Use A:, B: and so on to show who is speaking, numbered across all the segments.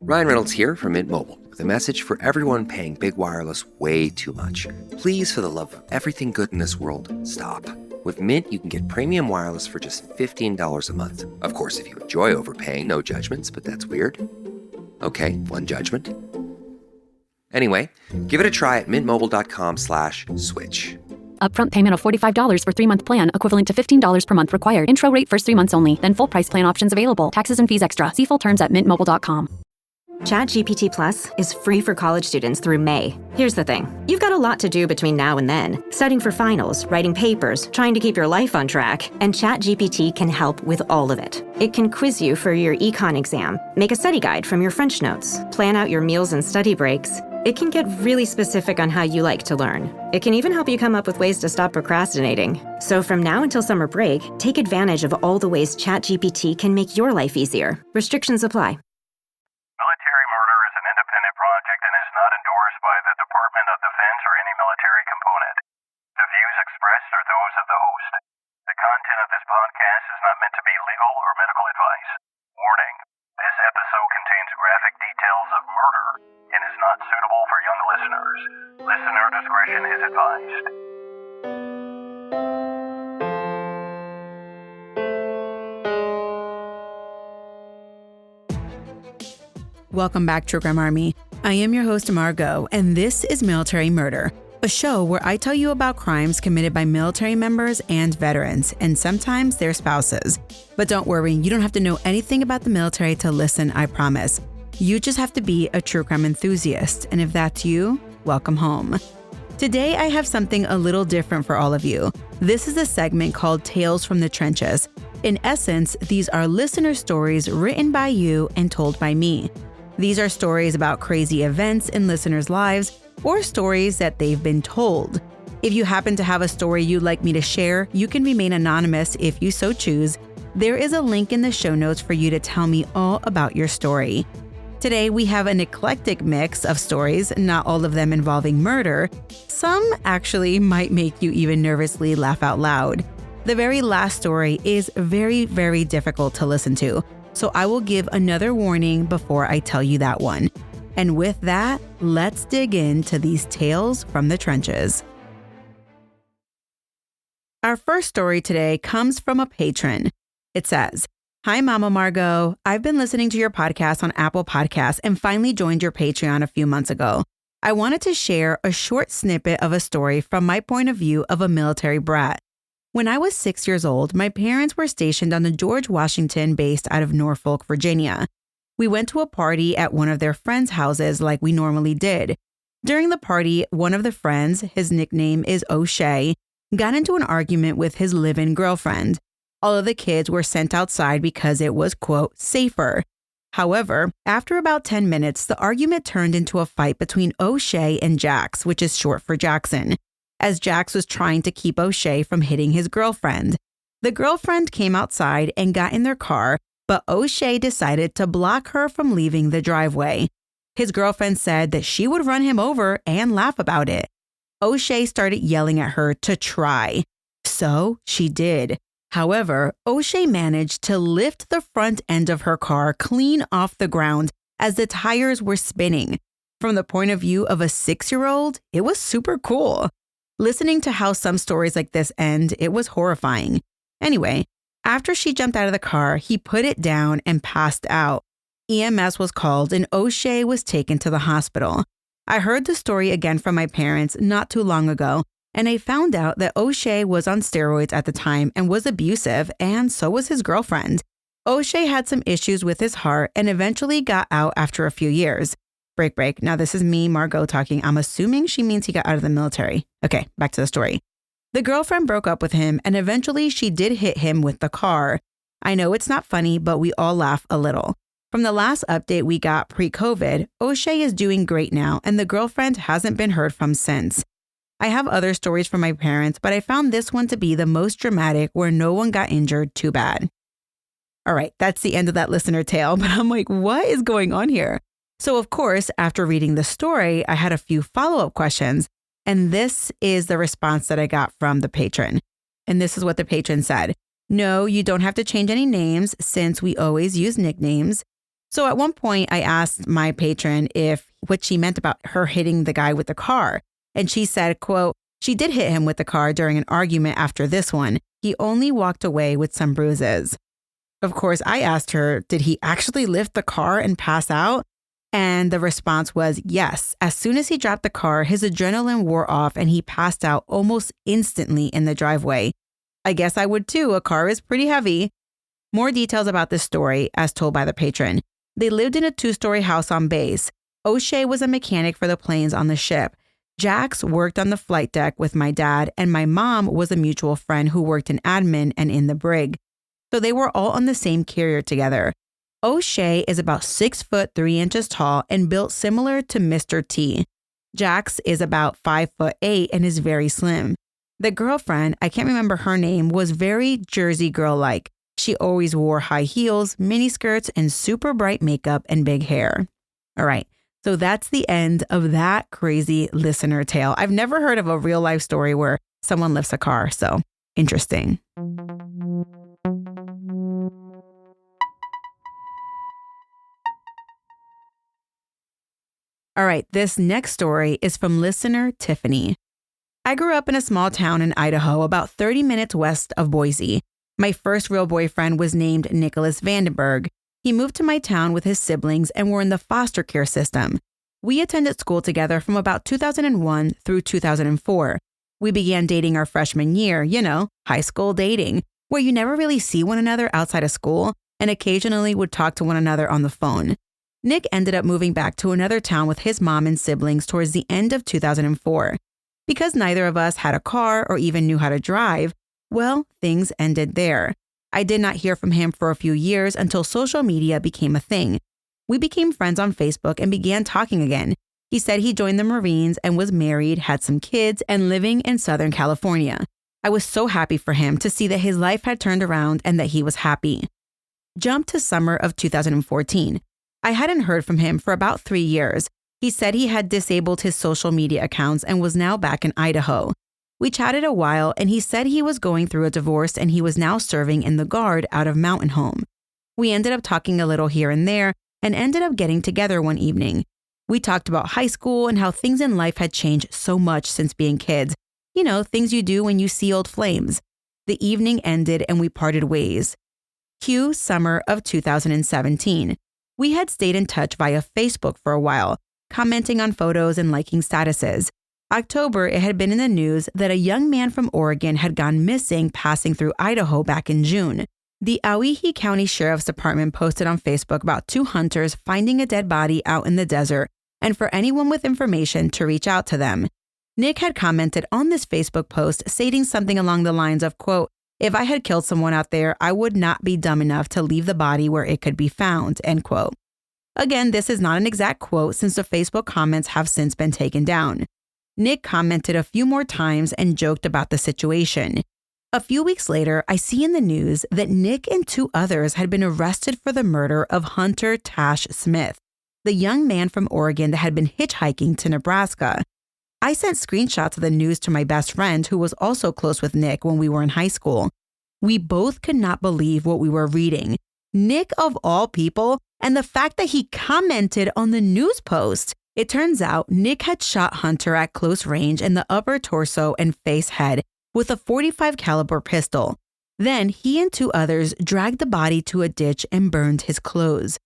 A: Ryan Reynolds here from Mint Mobile with a message for everyone paying big wireless way too much. Please, for the love of everything good in this world, stop. With Mint, you can get premium wireless for just $15 a month. Of course, if you enjoy overpaying, no judgments, but that's weird. Okay, one judgment. Anyway, give it a try at mintmobile.com/switch.
B: Upfront payment of $45 for 3-month plan, equivalent to $15 per month required. Intro rate first 3 months only, then full price plan options available. Taxes and fees extra. See full terms at mintmobile.com.
C: ChatGPT Plus is free for college students through May. Here's the thing. You've got a lot to do between now and then. Studying for finals, writing papers, trying to keep your life on track. And ChatGPT can help with all of it. It can quiz you for your econ exam, make a study guide from your French notes, plan out your meals and study breaks. It can get really specific on how you like to learn. It can even help you come up with ways to stop procrastinating. So from now until summer break, take advantage of all the ways ChatGPT can make your life easier. Restrictions apply.
D: Military murder is an independent project and is not endorsed by the Department of Defense or any military component. The views expressed are those of the host. The content of this podcast is not meant to be legal or medical advice. Warning, this episode contains graphic details of murder and is not suitable for young listeners. Listener discretion is advised.
E: Welcome back, True Crime Army. I am your host, Margot, and this is Military Murder, a show where I tell you about crimes committed by military members and veterans, and sometimes their spouses. But don't worry, you don't have to know anything about the military to listen, I promise. You just have to be a true crime enthusiast, and if that's you, welcome home. Today, I have something a little different for all of you. This is a segment called Tales from the Trenches. In essence, these are listener stories written by you and told by me. These are stories about crazy events in listeners' lives or stories that they've been told. If you happen to have a story you'd like me to share, you can remain anonymous if you so choose. There is a link in the show notes for you to tell me all about your story. Today, we have an eclectic mix of stories, not all of them involving murder. Some actually might make you even nervously laugh out loud. The very last story is very, very difficult to listen to, so I will give another warning before I tell you that one. And with that, let's dig into these tales from the trenches. Our first story today comes from a patron. It says, "Hi, Mama Margot. I've been listening to your podcast on Apple Podcasts and finally joined your Patreon a few months ago. I wanted to share a short snippet of a story from my point of view of a military brat. When I was 6 years old, my parents were stationed on the George Washington based out of Norfolk, Virginia. We went to a party at one of their friends' houses like we normally did. During the party, one of the friends, his nickname is O'Shea, got into an argument with his live-in girlfriend. All of the kids were sent outside because it was, quote, safer. However, after about 10 minutes, the argument turned into a fight between O'Shea and Jax, which is short for Jackson, as Jax was trying to keep O'Shea from hitting his girlfriend. The girlfriend came outside and got in their car, but O'Shea decided to block her from leaving the driveway. His girlfriend said that she would run him over and laugh about it. O'Shea started yelling at her to try. So she did. However, O'Shea managed to lift the front end of her car clean off the ground as the tires were spinning. From the point of view of a 6-year-old, it was super cool. Listening to how some stories like this end, it was horrifying. Anyway, after she jumped out of the car, he put it down and passed out. EMS was called and O'Shea was taken to the hospital. I heard the story again from my parents not too long ago, and I found out that O'Shea was on steroids at the time and was abusive, and so was his girlfriend. O'Shea had some issues with his heart and eventually got out after a few years. Break. Now this is me, Margot, talking. I'm assuming she means he got out of the military. Okay, back to the story. The girlfriend broke up with him and eventually she did hit him with the car. I know it's not funny, but we all laugh a little. From the last update we got pre-COVID, O'Shea is doing great now and the girlfriend hasn't been heard from since. I have other stories from my parents, but I found this one to be the most dramatic where no one got injured too bad. All right, that's the end of that listener tale, but I'm like, what is going on here? So of course, after reading the story, I had a few follow-up questions, and this is the response that I got from the patron. And this is what the patron said. No, you don't have to change any names since we always use nicknames. So at one point, I asked my patron if what she meant about her hitting the guy with the car. And she said, quote, she did hit him with the car during an argument after this one. He only walked away with some bruises. Of course, I asked her, did he actually lift the car and pass out? And the response was yes. As soon as he dropped the car, his adrenaline wore off and he passed out almost instantly in the driveway. I guess I would too. A car is pretty heavy. More details about this story as told by the patron. They lived in a 2-story house on base. O'Shea was a mechanic for the planes on the ship. Jax worked on the flight deck with my dad, and my mom was a mutual friend who worked in admin and in the brig. So they were all on the same carrier together. O'Shea is about 6 foot 3 inches tall and built similar to Mr. T. Jax is about 5'8" and is very slim. The girlfriend, I can't remember her name, was very Jersey girl-like. She always wore high heels, mini skirts, and super bright makeup and big hair. All right. So that's the end of that crazy listener tale. I've never heard of a real life story where someone lifts a car. So interesting. All right. This next story is from listener Tiffany. I grew up in a small town in Idaho, about 30 minutes west of Boise. My first real boyfriend was named Nicholas Vandenberg. He moved to my town with his siblings and were in the foster care system. We attended school together from about 2001 through 2004. We began dating our freshman year, high school dating, where you never really see one another outside of school and occasionally would talk to one another on the phone. Nick ended up moving back to another town with his mom and siblings towards the end of 2004. Because neither of us had a car or even knew how to drive, well, things ended there. I did not hear from him for a few years until social media became a thing. We became friends on Facebook and began talking again. He said he joined the Marines and was married, had some kids, and living in Southern California. I was so happy for him to see that his life had turned around and that he was happy. Jump to summer of 2014. I hadn't heard from him for about 3 years. He said he had disabled his social media accounts and was now back in Idaho. We chatted a while and he said he was going through a divorce and he was now serving in the Guard out of Mountain Home. We ended up talking a little here and there and ended up getting together one evening. We talked about high school and how things in life had changed so much since being kids. Things you do when you see old flames. The evening ended and we parted ways. Cue summer of 2017. We had stayed in touch via Facebook for a while, commenting on photos and liking statuses. October, it had been in the news that a young man from Oregon had gone missing passing through Idaho back in June. The Owyhee County Sheriff's Department posted on Facebook about 2 hunters finding a dead body out in the desert and for anyone with information to reach out to them. Nick had commented on this Facebook post stating something along the lines of, quote, if I had killed someone out there, I would not be dumb enough to leave the body where it could be found, end quote. Again, this is not an exact quote since the Facebook comments have since been taken down. Nick commented a few more times and joked about the situation. A few weeks later, I see in the news that Nick and 2 others had been arrested for the murder of Hunter Tash Smith, the young man from Oregon that had been hitchhiking to Nebraska. I sent screenshots of the news to my best friend who was also close with Nick when we were in high school. We both could not believe what we were reading. Nick of all people, and the fact that he commented on the news post. It turns out Nick had shot Hunter at close range in the upper torso and face head with a .45 caliber pistol. Then he and 2 others dragged the body to a ditch and burned his clothes.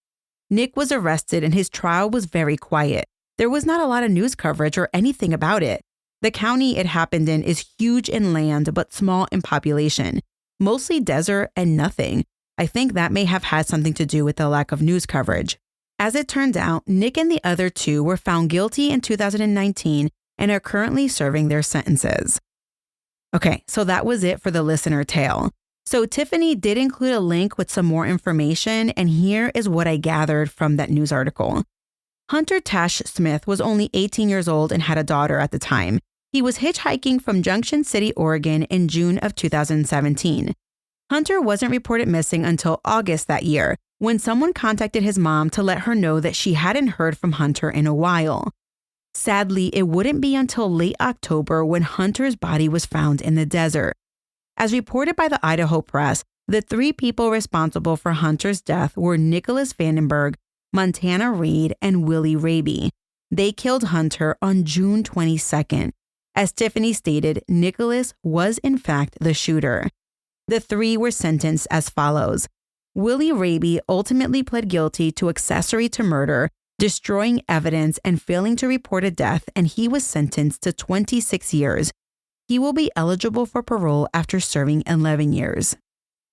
E: Nick was arrested and his trial was very quiet. There was not a lot of news coverage or anything about it. The county it happened in is huge in land but small in population, mostly desert and nothing. I think that may have had something to do with the lack of news coverage. As it turned out, Nick and the other 2 were found guilty in 2019 and are currently serving their sentences. Okay, so that was it for the listener tale. So Tiffany did include a link with some more information, and here is what I gathered from that news article. Hunter Tash Smith was only 18 years old and had a daughter at the time. He was hitchhiking from Junction City, Oregon in June of 2017. Hunter wasn't reported missing until August that year, when someone contacted his mom to let her know that she hadn't heard from Hunter in a while. Sadly, it wouldn't be until late October when Hunter's body was found in the desert. As reported by the Idaho Press, the 3 people responsible for Hunter's death were Nicholas Vandenberg, Montana Reed and Willie Raby. They killed Hunter on June 22nd. As Tiffany stated, Nicholas was in fact the shooter. The three were sentenced as follows. Willie Raby ultimately pled guilty to accessory to murder, destroying evidence, and failing to report a death, and he was sentenced to 26 years. He will be eligible for parole after serving 11 years.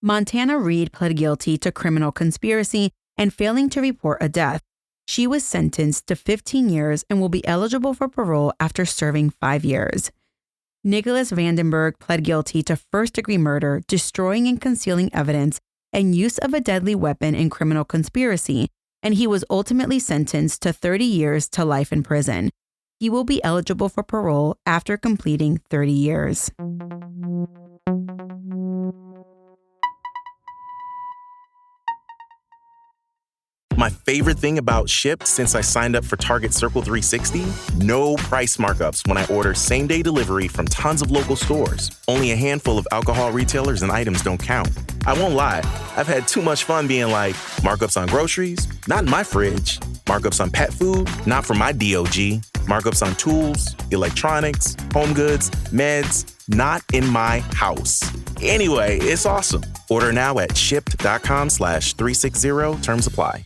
E: Montana Reed pled guilty to criminal conspiracy and failing to report a death. She was sentenced to 15 years and will be eligible for parole after serving 5 years. Nicholas Vandenberg pled guilty to first-degree murder, destroying and concealing evidence, and use of a deadly weapon in criminal conspiracy, and he was ultimately sentenced to 30 years to life in prison. He will be eligible for parole after completing 30 years.
F: My favorite thing about Shipt since I signed up for Target Circle 360? No price markups when I order same-day delivery from tons of local stores. Only a handful of alcohol retailers and items don't count. I won't lie, I've had too much fun being like, markups on groceries? Not in my fridge. Markups on pet food? Not for my DOG. Markups on tools, electronics, home goods, meds? Not in my house. Anyway, it's awesome. Order now at shipt.com/360. Terms apply.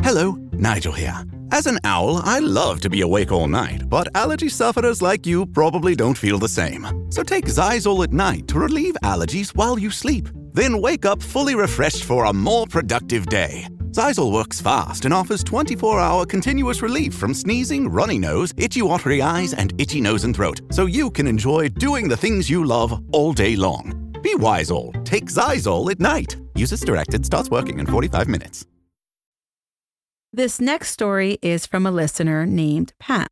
G: Hello, Nigel here. As an owl, I love to be awake all night, but allergy sufferers like you probably don't feel the same. So take Zysol at night to relieve allergies while you sleep. Then wake up fully refreshed for a more productive day. Zysol works fast and offers 24-hour continuous relief from sneezing, runny nose, itchy watery eyes, and itchy nose and throat, so you can enjoy doing the things you love all day long. Be wise all. Take Zysol at night. Use as directed. Starts working in 45 minutes.
E: This next story is from a listener named Pat.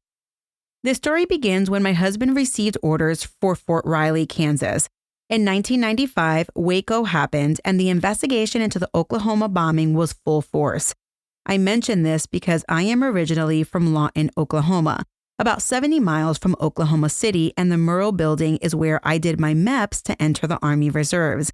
E: This story begins when my husband received orders for Fort Riley, Kansas. In 1995, Waco happened, and the investigation into the Oklahoma bombing was full force. I mention this because I am originally from Lawton, Oklahoma, about 70 miles from Oklahoma City, and the Murrah Building is where I did my MEPS to enter the Army Reserves.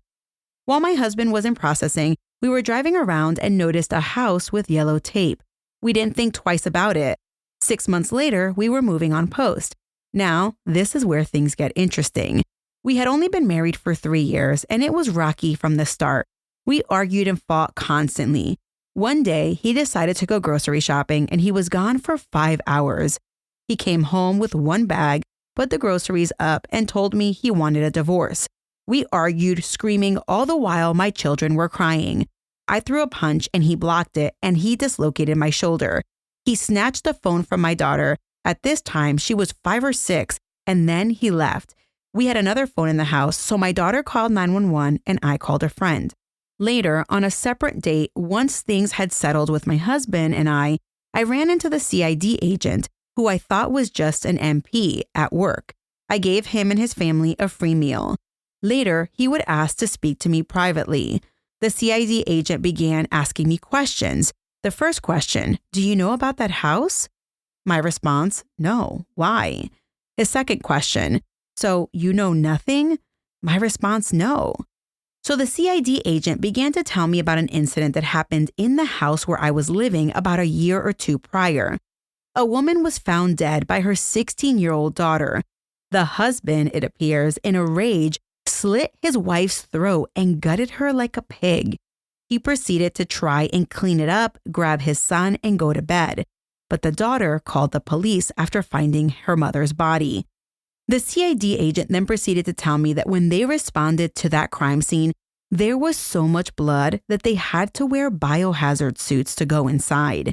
E: While my husband was in processing, we were driving around and noticed a house with yellow tape. We didn't think twice about it. 6 months later, we were moving on post. Now, this is where things get interesting. We had only been married for 3 years, and it was rocky from the start. We argued and fought constantly. One day, he decided to go grocery shopping, and he was gone for 5 hours. He came home with one bag, put the groceries up, and told me he wanted a divorce. We argued, screaming, all the while my children were crying. I threw a punch and he blocked it, and he dislocated my shoulder. He snatched the phone from my daughter. At this time, she was 5 or 6, and then he left. We had another phone in the house, so my daughter called 911 and I called a friend. Later, on a separate date, once things had settled with my husband and I ran into the CID agent, who I thought was just an MP, at work. I gave him and his family a free meal. Later, he would ask to speak to me privately. The CID agent began asking me questions. The first question, do you know about that house? My response, no. Why? His second question, so you know nothing? My response, no. So the CID agent began to tell me about an incident that happened in the house where I was living about a year or two prior. A woman was found dead by her 16-year-old daughter. The husband, it appears, in a rage, slit his wife's throat and gutted her like a pig. He proceeded to try and clean it up, grab his son, and go to bed. But the daughter called the police after finding her mother's body. The CID agent then proceeded to tell me that when they responded to that crime scene, there was so much blood that they had to wear biohazard suits to go inside.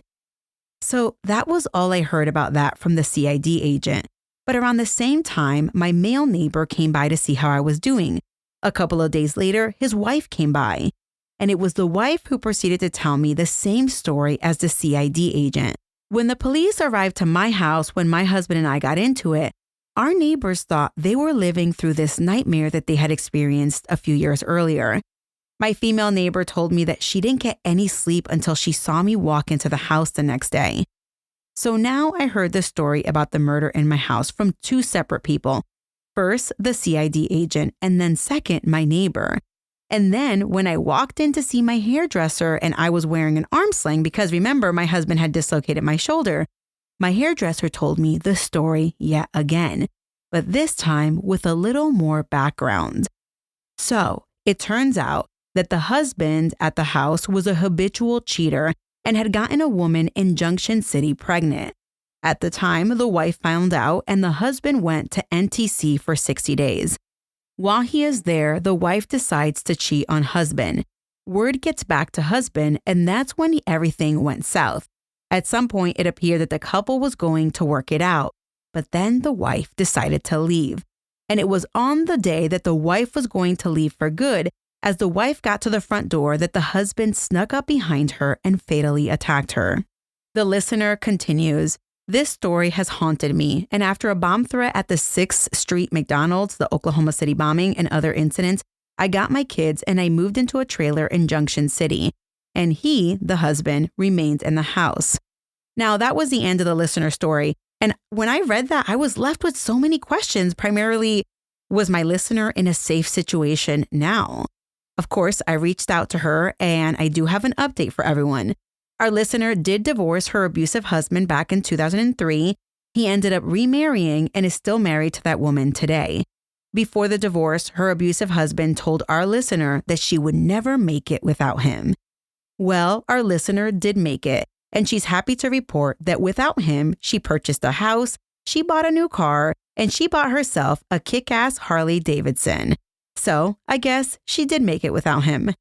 E: So that was all I heard about that from the CID agent. But around the same time, my male neighbor came by to see how I was doing. A couple of days later, his wife came by. And it was the wife who proceeded to tell me the same story as the CID agent. When the police arrived to my house when my husband and I got into it, our neighbors thought they were living through this nightmare that they had experienced a few years earlier. My female neighbor told me that she didn't get any sleep until she saw me walk into the house the next day. So now I heard the story about the murder in my house from 2 separate people. First, the CID agent, and then second, my neighbor. And then when I walked in to see my hairdresser and I was wearing an arm sling because remember, my husband had dislocated my shoulder, my hairdresser told me the story yet again, but this time with a little more background. So it turns out that the husband at the house was a habitual cheater and had gotten a woman in Junction City pregnant. At the time, the wife found out and the husband went to NTC for 60 days. While he is there, the wife decides to cheat on husband. Word gets back to husband, and that's when everything went south. At some point, it appeared that the couple was going to work it out, but then the wife decided to leave. And it was on the day that the wife was going to leave for good, as the wife got to the front door, that the husband snuck up behind her and fatally attacked her. The listener continues, "This story has haunted me, and after a bomb threat at the 6th Street McDonald's, the Oklahoma City bombing, and other incidents, I got my kids and I moved into a trailer in Junction City. And he, the husband, remains in the house." Now, that was the end of the listener story. And when I read that, I was left with so many questions. Primarily, was my listener in a safe situation now? Of course, I reached out to her, and I do have an update for everyone. Our listener did divorce her abusive husband back in 2003. He ended up remarrying and is still married to that woman today. Before the divorce, her abusive husband told our listener that she would never make it without him. Well, our listener did make it, and she's happy to report that without him, she purchased a house, she bought a new car, and she bought herself a kick-ass Harley Davidson. So I guess she did make it without him.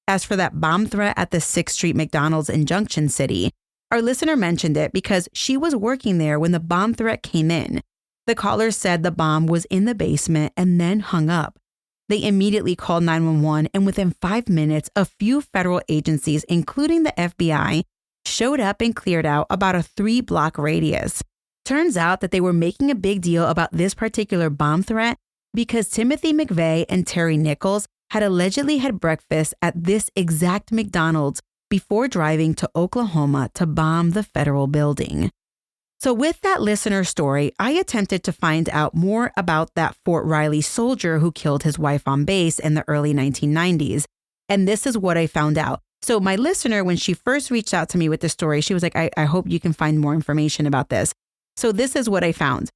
E: As for that bomb threat at the 6th Street McDonald's in Junction City, our listener mentioned it because she was working there when the bomb threat came in. The caller said the bomb was in the basement and then hung up. They immediately called 911, and within 5 minutes, a few federal agencies, including the FBI, showed up and cleared out about a 3-block radius. Turns out that they were making a big deal about this particular bomb threat because Timothy McVeigh and Terry Nichols had allegedly had breakfast at this exact McDonald's before driving to Oklahoma to bomb the federal building. So with that listener story, I attempted to find out more about that Fort Riley soldier who killed his wife on base in the early 1990s. And this is what I found out. So my listener, when she first reached out to me with the story, she was like, I hope you can find more information about this. So this is what I found.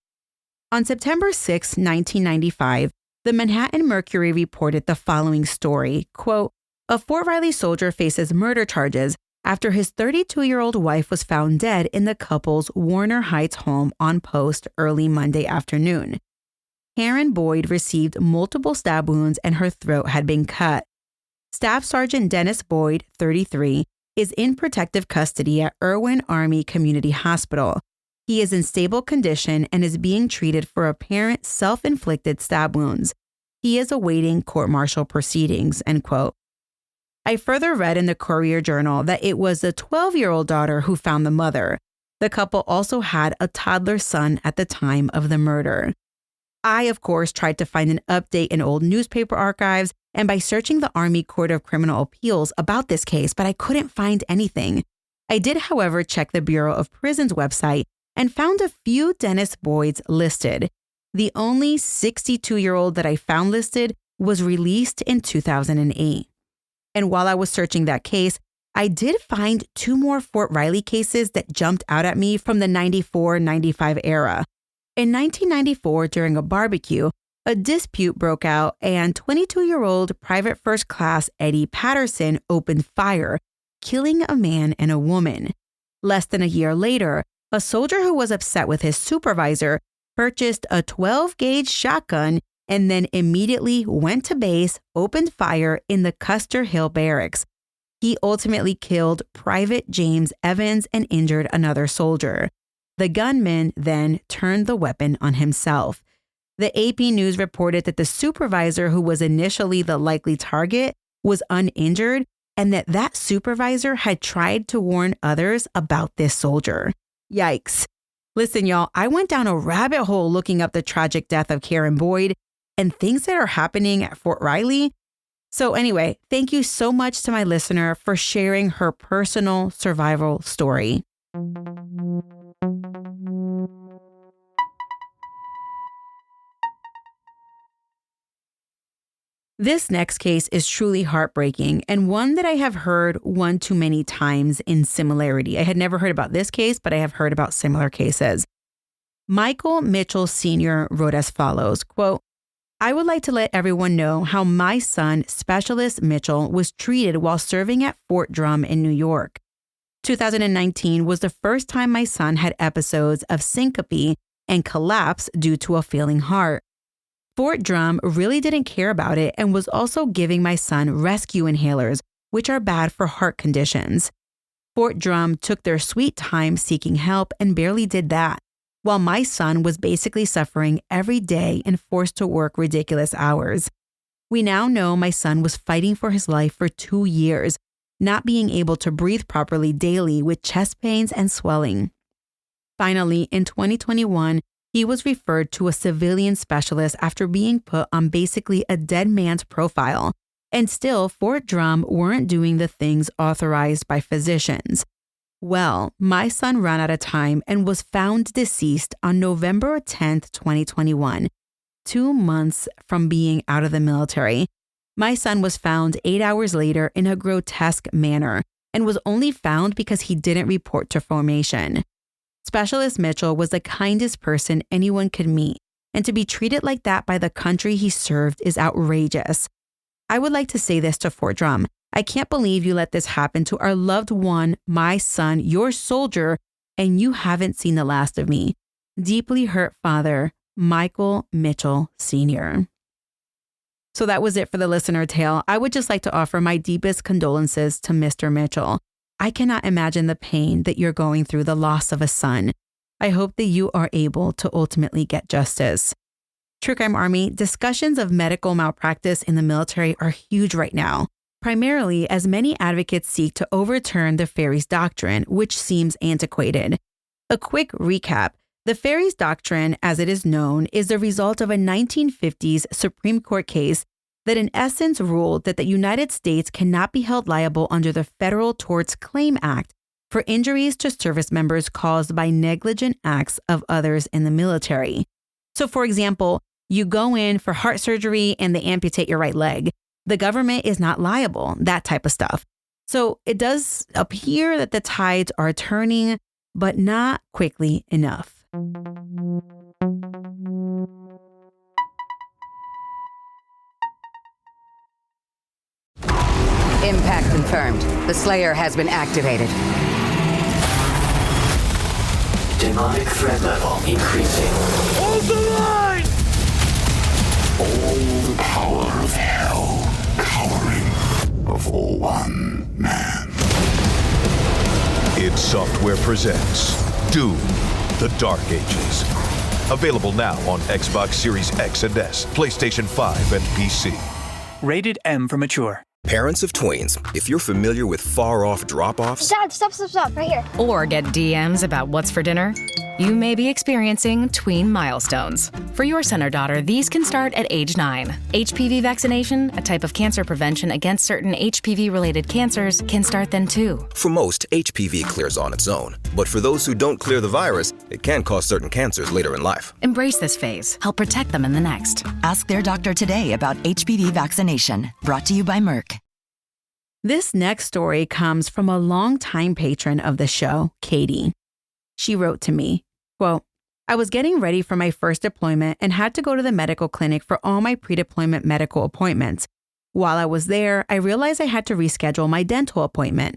E: On September 6, 1995, the Manhattan Mercury reported the following story, quote, "A Fort Riley soldier faces murder charges after his 32-year-old wife was found dead in the couple's Warner Heights home on post early Monday afternoon. Karen Boyd received multiple stab wounds and her throat had been cut. Staff Sergeant Dennis Boyd, 33, is in protective custody at Irwin Army Community Hospital. He is in stable condition and is being treated for apparent self-inflicted stab wounds. He is awaiting court-martial proceedings," end quote. I further read in the Courier-Journal that it was the 12-year-old daughter who found the mother. The couple also had a toddler son at the time of the murder. I, of course, tried to find an update in old newspaper archives and by searching the Army Court of Criminal Appeals about this case, but I couldn't find anything. I did, however, check the Bureau of Prisons website and found a few Dennis Boyds listed. The only 62-year-old that I found listed was released in 2008. And while I was searching that case, I did find 2 more Fort Riley cases that jumped out at me from the 94-95 era. In 1994, during a barbecue, a dispute broke out and 22-year-old Private First Class Eddie Patterson opened fire, killing a man and a woman. Less than a year later, a soldier who was upset with his supervisor purchased a 12-gauge shotgun and then immediately went to base, opened fire in the Custer Hill Barracks. He ultimately killed Private James Evans and injured another soldier. The gunman then turned the weapon on himself. The AP News reported that the supervisor who was initially the likely target was uninjured and that supervisor had tried to warn others about this soldier. Yikes. Listen, y'all, I went down a rabbit hole looking up the tragic death of Karen Boyd and things that are happening at Fort Riley. So anyway, thank you so much to my listener for sharing her personal survival story. This next case is truly heartbreaking and one that I have heard one too many times in similarity. I had never heard about this case, but I have heard about similar cases. Michael Mitchell Sr. wrote as follows, quote, I would like to let everyone know how my son, Specialist Mitchell, was treated while serving at Fort Drum in New York. 2019 was the first time my son had episodes of syncope and collapse due to a failing heart. Fort Drum really didn't care about it and was also giving my son rescue inhalers, which are bad for heart conditions. Fort Drum took their sweet time seeking help and barely did that, while my son was basically suffering every day and forced to work ridiculous hours. We now know my son was fighting for his life for 2 years, not being able to breathe properly daily with chest pains and swelling. Finally, in 2021, he was referred to a civilian specialist after being put on basically a dead man's profile, and still Fort Drum weren't doing the things authorized by physicians. Well, my son ran out of time and was found deceased on November 10th, 2021, 2 months from being out of the military. My son was found 8 hours later in a grotesque manner and was only found because he didn't report to formation. Specialist Mitchell was the kindest person anyone could meet, and to be treated like that by the country he served is outrageous. I would like to say this to Fort Drum. I can't believe you let this happen to our loved one, my son, your soldier, and you haven't seen the last of me. Deeply hurt father, Michael Mitchell Sr. So that was it for the listener tale. I would just like to offer my deepest condolences to Mr. Mitchell. I cannot imagine the pain that you're going through the loss of a son. I hope that you are able to ultimately get justice. True Crime Army, discussions of medical malpractice in the military are huge right now, primarily as many advocates seek to overturn the Ferry's Doctrine, which seems antiquated. A quick recap. The Ferry's Doctrine, as it is known, is the result of a 1950s Supreme Court case that in essence ruled that the United States cannot be held liable under the Federal Tort Claims Act for injuries to service members caused by negligent acts of others in the military. So, for example, you go in for heart surgery and they amputate your right leg. The government is not liable, that type of stuff. So it does appear that the tides are turning, but not quickly enough.
H: Impact confirmed. The Slayer has been activated.
I: Demonic threat level increasing.
J: Hold the line!
K: All the power of hell cowering before one man.
L: id Software presents Doom, The Dark Ages. Available now on Xbox Series X and S, PlayStation 5, and PC.
J: Rated M for mature.
M: Parents of tweens, if you're familiar with far-off drop-offs...
N: Dad, stop, right here.
B: Or get DMs about what's for dinner, you may be experiencing tween milestones. For your son or daughter, these can start at age 9. HPV vaccination, a type of cancer prevention against certain HPV-related cancers, can start then too.
M: For most, HPV clears on its own. But for those who don't clear the virus, it can cause certain cancers later in life.
B: Embrace this phase. Help protect them in the next.
O: Ask their doctor today about HPV vaccination. Brought to you by Merck.
E: This next story comes from a longtime patron of the show, Katie. She wrote to me, quote, I was getting ready for my first deployment and had to go to the medical clinic for all my pre-deployment medical appointments. While I was there, I realized I had to reschedule my dental appointment.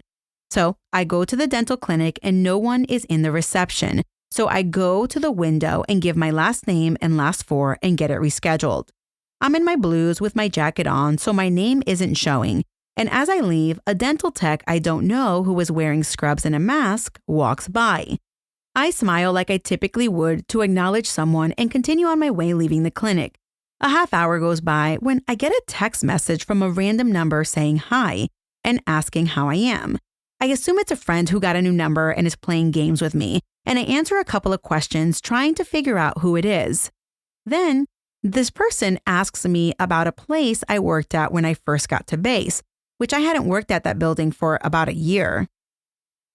E: So I go to the dental clinic and no one is in the reception. So I go to the window and give my last name and last four and get it rescheduled. I'm in my blues with my jacket on, so my name isn't showing. And as I leave, a dental tech I don't know who is wearing scrubs and a mask walks by. I smile like I typically would to acknowledge someone and continue on my way leaving the clinic. A half hour goes by when I get a text message from a random number saying hi and asking how I am. I assume it's a friend who got a new number and is playing games with me, and I answer a couple of questions trying to figure out who it is. Then, this person asks me about a place I worked at when I first got to base, which I hadn't worked at that building for about a year.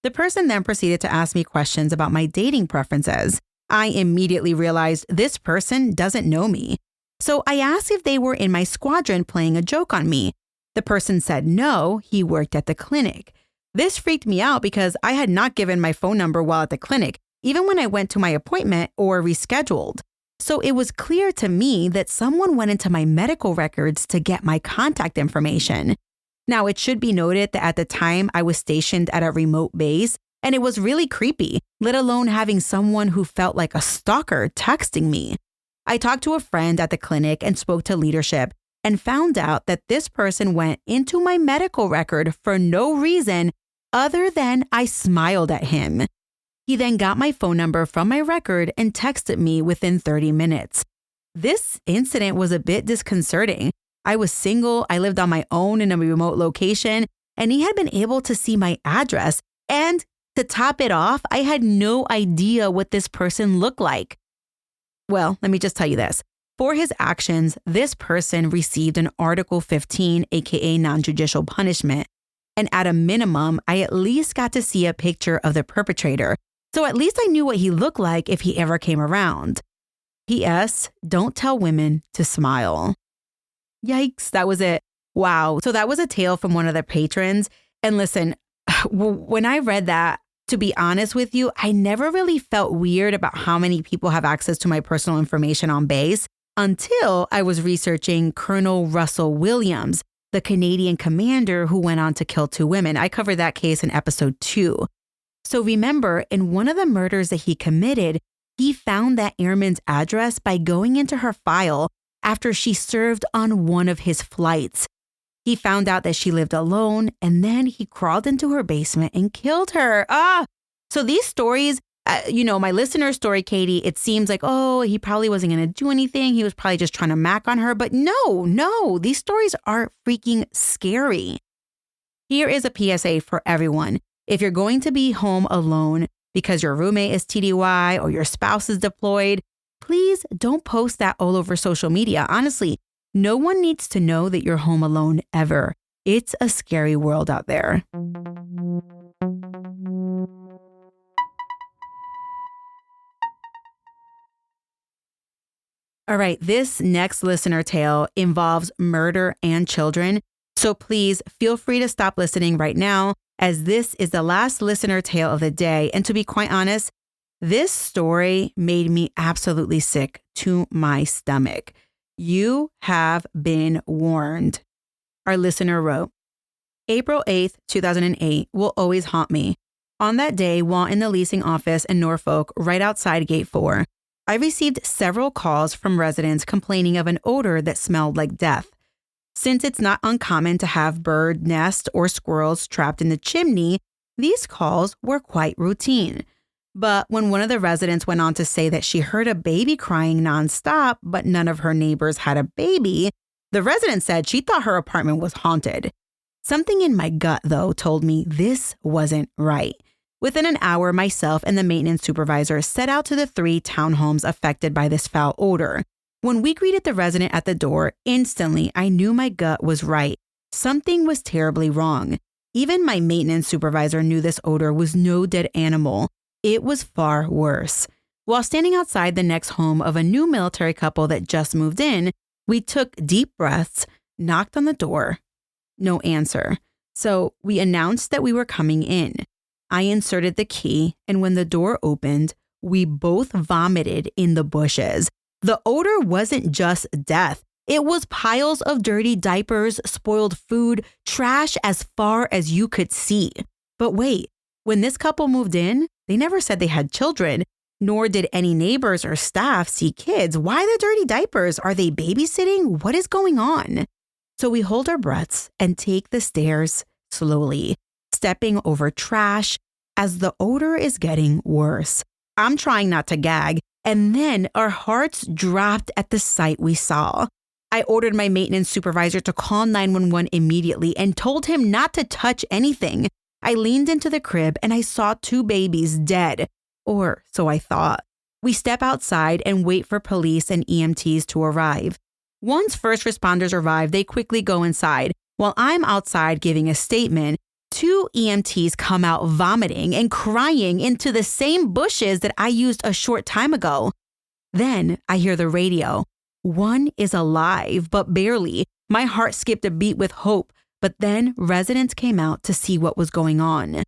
E: The person then proceeded to ask me questions about my dating preferences. I immediately realized this person doesn't know me. So I asked if they were in my squadron playing a joke on me. The person said no, he worked at the clinic. This freaked me out because I had not given my phone number while at the clinic, even when I went to my appointment or rescheduled. So it was clear to me that someone went into my medical records to get my contact information. Now, it should be noted that at the time I was stationed at a remote base, and it was really creepy, let alone having someone who felt like a stalker texting me. I talked to a friend at the clinic and spoke to leadership and found out that this person went into my medical record for no reason other than I smiled at him. He then got my phone number from my record and texted me within 30 minutes. This incident was a bit disconcerting. I was single, I lived on my own in a remote location, and he had been able to see my address. And to top it off, I had no idea what this person looked like. Well, let me just tell you this. For his actions, this person received an Article 15, aka non-judicial punishment. And at a minimum, I at least got to see a picture of the perpetrator. So at least I knew what he looked like if he ever came around. P.S. Don't tell women to smile. Yikes, that was it. Wow. So that was a tale from one of the patrons. And listen, when I read that, to be honest with you, I never really felt weird about how many people have access to my personal information on base until I was researching Colonel Russell Williams, the Canadian commander who went on to kill 2 women. I covered that case in episode 2. So remember, in one of the murders that he committed, he found that airman's address by going into her file after she served on one of his flights. He found out that she lived alone, and then he crawled into her basement and killed her. So these stories, my listener story, Katie, it seems like, oh, he probably wasn't going to do anything. He was probably just trying to mac on her. But no, these stories are freaking scary. Here is a PSA for everyone. If you're going to be home alone because your roommate is TDY or your spouse is deployed, please don't post that all over social media. Honestly, no one needs to know that you're home alone ever. It's a scary world out there. All right, this next listener tale involves murder and children. So please feel free to stop listening right now, as this is the last listener tale of the day. And to be quite honest, this story made me absolutely sick to my stomach. You have been warned. Our listener wrote, April 8th, 2008 will always haunt me. On that day, while in the leasing office in Norfolk, right outside Gate 4, I received several calls from residents complaining of an odor that smelled like death. Since it's not uncommon to have bird nests or squirrels trapped in the chimney, these calls were quite routine. But when one of the residents went on to say that she heard a baby crying nonstop, but none of her neighbors had a baby, the resident said she thought her apartment was haunted. Something in my gut, though, told me this wasn't right. Within an hour, myself and the maintenance supervisor set out to the 3 townhomes affected by this foul odor. When we greeted the resident at the door, instantly I knew my gut was right. Something was terribly wrong. Even my maintenance supervisor knew this odor was no dead animal. It was far worse. While standing outside the next home of a new military couple that just moved in, we took deep breaths, knocked on the door. No answer. So we announced that we were coming in. I inserted the key, and when the door opened, we both vomited in the bushes. The odor wasn't just death. It was piles of dirty diapers, spoiled food, trash as far as you could see. But wait, when this couple moved in, they never said they had children, nor did any neighbors or staff see kids. Why the dirty diapers? Are they babysitting? What is going on? So we hold our breaths and take the stairs slowly, stepping over trash as the odor is getting worse. I'm trying not to gag, and then our hearts dropped at the sight we saw. I ordered my maintenance supervisor to call 911 immediately and told him not to touch anything. I leaned into the crib and I saw 2 babies dead, or so I thought. We step outside and wait for police and EMTs to arrive. Once first responders arrive, they quickly go inside. While I'm outside giving a statement, 2 EMTs come out vomiting and crying into the same bushes that I used a short time ago. Then I hear the radio. one is alive, but barely. My heart skipped a beat with hope, but then residents came out to see what was going on.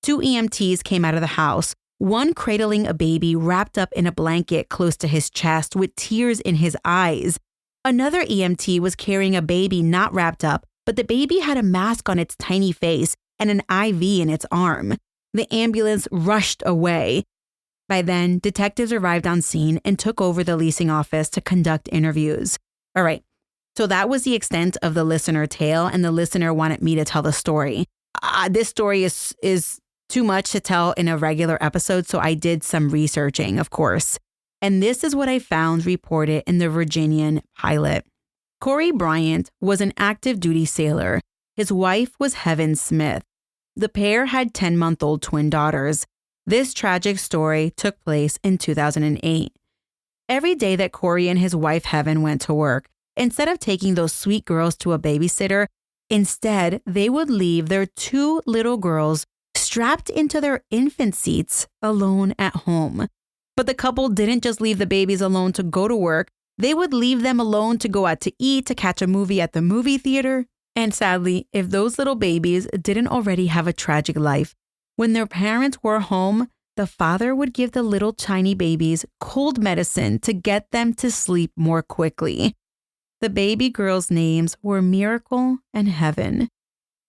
E: 2 EMTs came out of the house, one cradling a baby wrapped up in a blanket close to his chest with tears in his eyes. Another EMT was carrying a baby not wrapped up, but the baby had a mask on its tiny face and an IV in its arm. The ambulance rushed away. By then, detectives arrived on scene and took over the leasing office to conduct interviews. All right, so that was the extent of the listener tale, and the listener wanted me to tell the story. This story is too much to tell in a regular episode, so I did some researching, of course. And this is what I found reported in the Virginian Pilot. Corey Bryant was an active duty sailor. His wife was Heaven Smith. The pair had 10-month-old twin daughters. This tragic story took place in 2008. Every day that Corey and his wife Heaven went to work, instead of taking those sweet girls to a babysitter, instead they would leave their 2 little girls strapped into their infant seats alone at home. But the couple didn't just leave the babies alone to go to work. They would leave them alone to go out to eat, to catch a movie at the movie theater. And sadly, if those little babies didn't already have a tragic life, when their parents were home, the father would give the little tiny babies cold medicine to get them to sleep more quickly. The baby girls' names were Miracle and Heaven.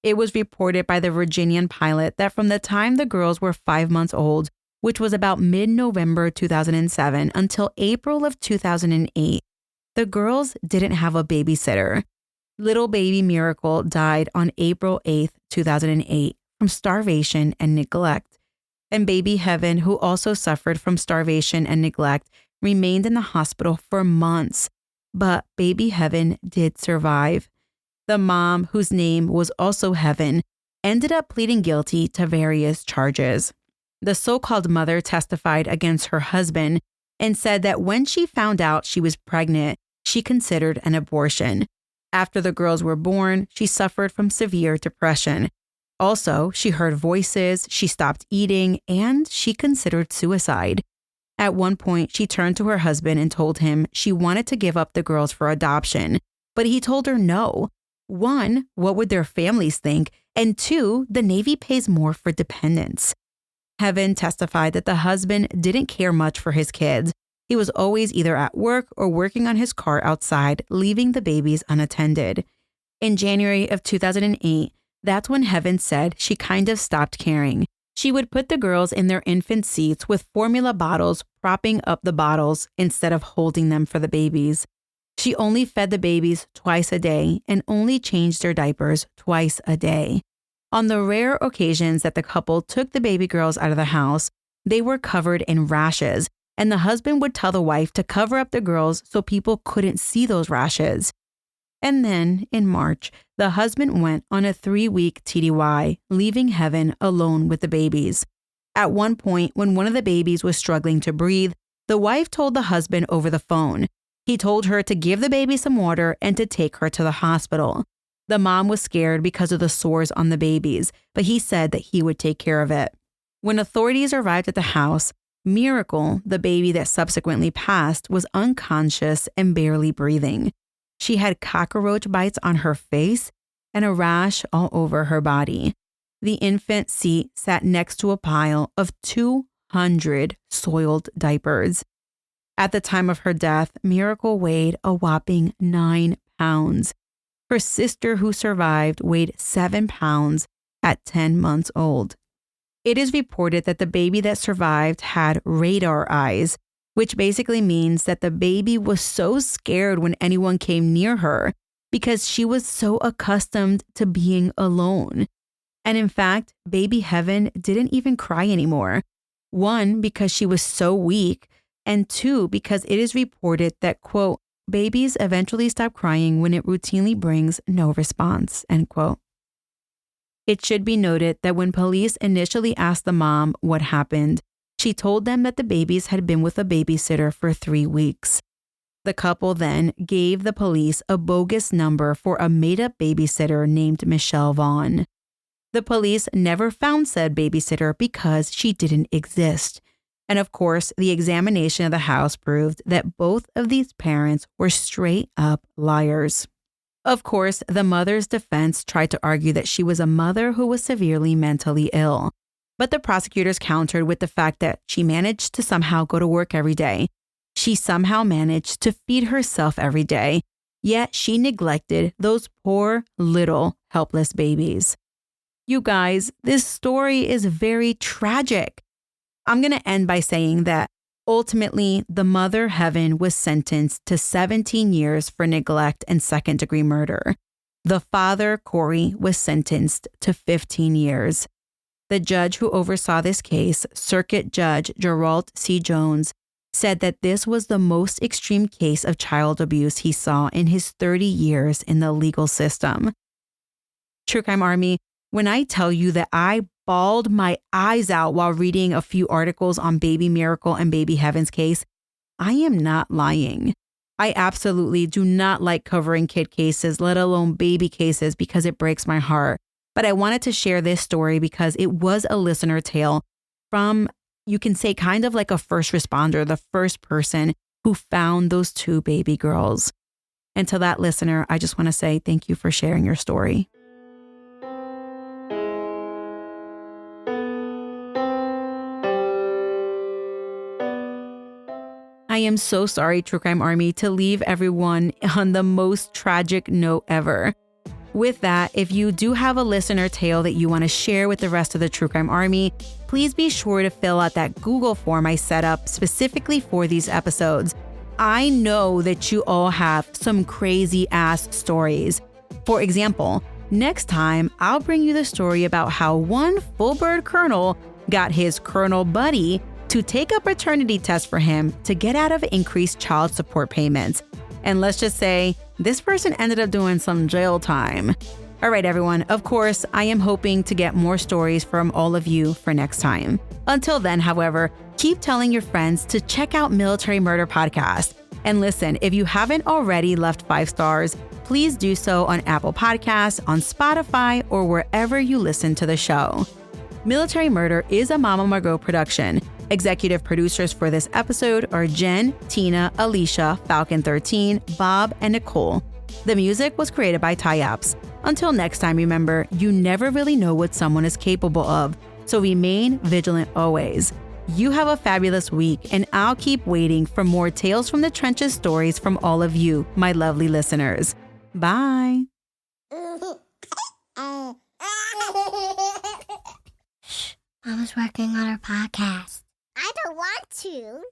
E: It was reported by the Virginian Pilot that from the time the girls were 5 months old, which was about mid-November 2007 until April of 2008, the girls didn't have a babysitter. Little baby Miracle died on April 8th, 2008 from starvation and neglect. And baby Heaven, who also suffered from starvation and neglect, remained in the hospital for months. But baby Heaven did survive. The mom, whose name was also Heaven, ended up pleading guilty to various charges. The so-called mother testified against her husband and said that when she found out she was pregnant, she considered an abortion. After the girls were born, she suffered from severe depression. Also, she heard voices, she stopped eating, and she considered suicide. At one point, she turned to her husband and told him she wanted to give up the girls for adoption, but he told her no. 1, what would their families think? And 2, the Navy pays more for dependents. Heaven testified that the husband didn't care much for his kids. He was always either at work or working on his car outside, leaving the babies unattended. In January of 2008, that's when Heaven said she kind of stopped caring. She would put the girls in their infant seats with formula bottles propping up the bottles instead of holding them for the babies. She only fed the babies twice a day and only changed their diapers twice a day. On the rare occasions that the couple took the baby girls out of the house, they were covered in rashes, and the husband would tell the wife to cover up the girls so people couldn't see those rashes. And then, in March, the husband went on a 3-week TDY, leaving Heaven alone with the babies. At one point, when one of the babies was struggling to breathe, the wife told the husband over the phone. He told her to give the baby some water and to take her to the hospital. The mom was scared because of the sores on the babies, but he said that he would take care of it. When authorities arrived at the house, Miracle, the baby that subsequently passed, was unconscious and barely breathing. She had cockroach bites on her face and a rash all over her body. The infant seat sat next to a pile of 200 soiled diapers. At the time of her death, Miracle weighed a whopping 9 pounds. Her sister, who survived, weighed 7 pounds at 10 months old. It is reported that the baby that survived had radar eyes, which basically means that the baby was so scared when anyone came near her because she was so accustomed to being alone. And in fact, baby Heaven didn't even cry anymore. 1, because she was so weak, and 2, because it is reported that, quote, babies eventually stop crying when it routinely brings no response, end quote. It should be noted that when police initially asked the mom what happened, she told them that the babies had been with a babysitter for 3 weeks. The couple then gave the police a bogus number for a made-up babysitter named Michelle Vaughn. The police never found said babysitter because she didn't exist. And of course, the examination of the house proved that both of these parents were straight up liars. Of course, the mother's defense tried to argue that she was a mother who was severely mentally ill. But the prosecutors countered with the fact that she managed to somehow go to work every day. She somehow managed to feed herself every day. Yet she neglected those poor little helpless babies. You guys, this story is very tragic. I'm going to end by saying that ultimately, the mother, Heaven, was sentenced to 17 years for neglect and second-degree murder. The father, Corey, was sentenced to 15 years. The judge who oversaw this case, Circuit Judge Gerald C. Jones, said that this was the most extreme case of child abuse he saw in his 30 years in the legal system. True Crime Army, when I tell you that I bawled my eyes out while reading a few articles on Baby Miracle and Baby Heaven's case, I am not lying. I absolutely do not like covering kid cases, let alone baby cases, because it breaks my heart. But I wanted to share this story because it was a listener tale from, you can say, kind of like a first responder, the first person who found those two baby girls. And to that listener, I just want to say thank you for sharing your story. I am so sorry, True Crime Army, to leave everyone on the most tragic note ever. With that, if you do have a listener tale that you want to share with the rest of the True Crime Army, please be sure to fill out that Google form I set up specifically for these episodes. I know that you all have some crazy ass stories. For example, next time I'll bring you the story about how one full-bird colonel got his colonel buddy to take a paternity test for him to get out of increased child support payments. And let's just say this person ended up doing some jail time. All right, everyone. Of course, I am hoping to get more stories from all of you for next time. Until then, however, keep telling your friends to check out Military Murder Podcast. And listen, if you haven't already left 5 stars, please do so on Apple Podcasts, on Spotify, or wherever you listen to the show. Military Murder is a Mama Margot production. Executive producers for this episode are Jen, Tina, Alicia, Falcon 13, Bob, and Nicole. The music was created by Ty Apps. Until next time, remember, you never really know what someone is capable of, so remain vigilant always. You have a fabulous week, and I'll keep waiting for more Tales from the Trenches stories from all of you, my lovely listeners. Bye.
N: Mama's working on her podcast. I don't want to.